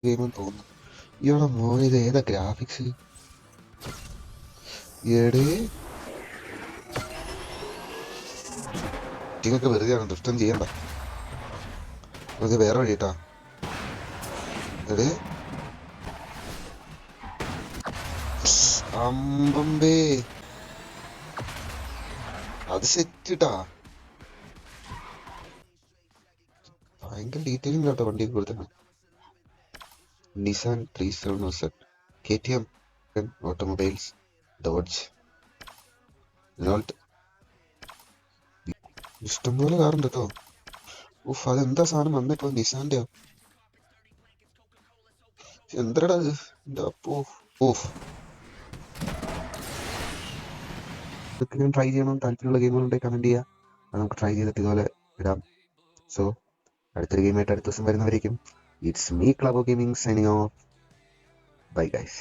ഗെയിമെന്ന് തോന്നുന്നു. ഇവിടെ മോനെ ഇത് ഏതാ ഗ്രാഫിക്സ്? എടേ ടീമൊക്കെ വെറുതെയാണ്, ദുഷ്ടം ചെയ്യണ്ട. അത് വേറെ വഴി കേട്ടാ. എടേ അമ്പമ്പേ, അത് സെറ്റിട്ടാ. ഭയങ്കര ഡീറ്റെയിലിംഗ് കേട്ടോ വണ്ടി കൊടുത്തത്. Nissan 370, KTM automobiles, dodge, Renault, ഇഷ്ടംപോലെ കാറുണ്ട് കേട്ടോ. ഉഫ്, അതെന്താ സാധനം വന്നിപ്പോ? നിസാന്റെ എന്തരടാ ഇത്? ഓഫ്, ഇതൊക്കെ ട്രൈ ചെയ്യണം. താല്പര്യമുള്ള ഗെയിമുകളുണ്ടെങ്കിൽ കമന്റ് ചെയ്യുക, അത് നമുക്ക് ട്രൈ ചെയ്തിട്ട് ഇതുപോലെ ഇടാം. സോ അടുത്തൊരു ഗെയിമായിട്ട് അടുത്ത ദിവസം വരുന്നവരേക്കും ഇറ്റ്സ് മീ ക്ലബോ gaming signing off. Bye guys.